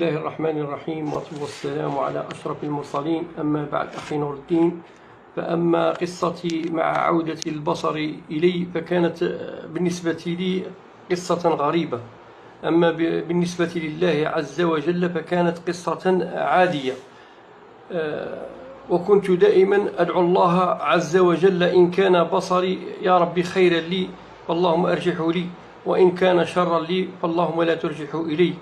الله الرحمن الرحيم، والسلام على أشرف المرسلين. أما بعد أخي نور الدين، فأما قصتي مع عودة البصر إلي فكانت بالنسبة لي قصة غريبة، أما بالنسبة لله عز وجل فكانت قصة عادية. وكنت دائما أدعو الله عز وجل: إن كان بصري يا ربي خيرا لي فاللهم أرجحه لي، وإن كان شرا لي فاللهم لا ترجحه إلي.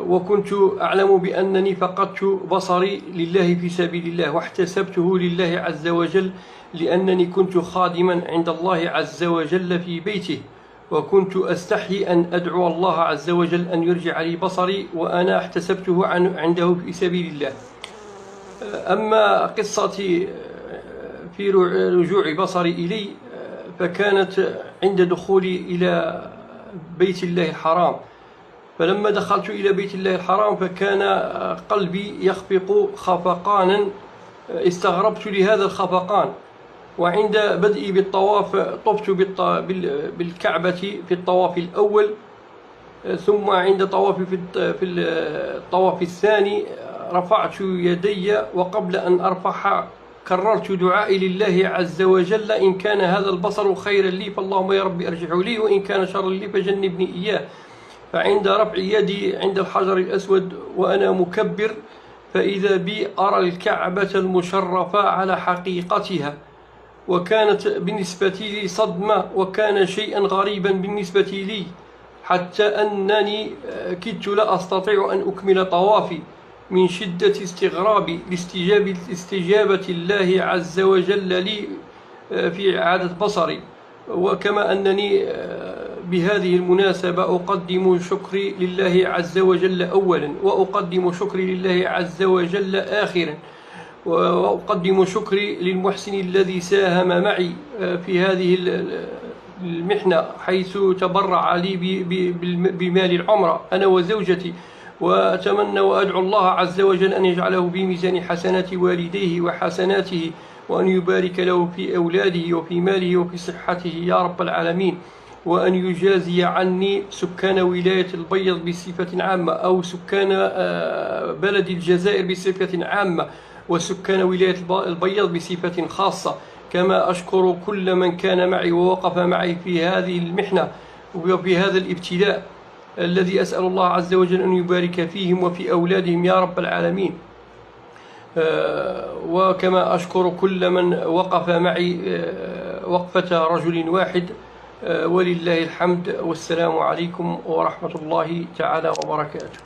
وكنت أعلم بأنني فقدت بصري لله في سبيل الله، واحتسبته لله عز وجل، لأنني كنت خادما عند الله عز وجل في بيته، وكنت أستحي أن أدعو الله عز وجل أن يرجع لي بصري، وأنا احتسبته عنده في سبيل الله. أما قصتي في رجوع بصري إلي فكانت عند دخولي إلى بيت الله الحرام. فلما دخلت إلى بيت الله الحرام فكان قلبي يخفق خفقانا، استغربت لهذا الخفقان. وعند بدئي بالطواف طفت بالكعبة في الطواف الأول، ثم عند طوافي في الطواف الثاني رفعت يدي، وقبل أن أرفعها كررت دعائي لله عز وجل: إن كان هذا البصر خيرا لي فاللهم يا ربي أرجعه لي، وإن كان شرا لي فجنبني إياه. فعند رفع يدي عند الحجر الأسود وأنا مكبر، فإذا بي أرى الكعبة المشرفة على حقيقتها، وكانت بالنسبة لي صدمة، وكان شيئا غريبا بالنسبة لي، حتى أنني كدت لا أستطيع أن أكمل طوافي من شدة استغرابي لاستجابة الله عز وجل لي في إعادة بصري. وكما أنني بهذه المناسبة أقدم شكري لله عز وجل أولا، وأقدم شكري لله عز وجل آخرا، وأقدم شكري للمحسن الذي ساهم معي في هذه المحنة، حيث تبرع لي بمال العمرة أنا وزوجتي. وأتمنى وأدعو الله عز وجل أن يجعله بميزان حسنات والديه وحسناته، وأن يبارك له في أولاده وفي ماله وفي صحته يا رب العالمين، وأن يجازي عني سكان ولاية البيض بصفة عامة، أو سكان بلد الجزائر بصفة عامة، وسكان ولاية البيض بصفة خاصة. كما أشكر كل من كان معي ووقف معي في هذه المحنة وفي هذا الابتلاء، الذي أسأل الله عز وجل أن يبارك فيهم وفي أولادهم يا رب العالمين. وكما أشكر كل من وقف معي وقفة رجل واحد، ولله الحمد، والسلام عليكم ورحمة الله تعالى وبركاته.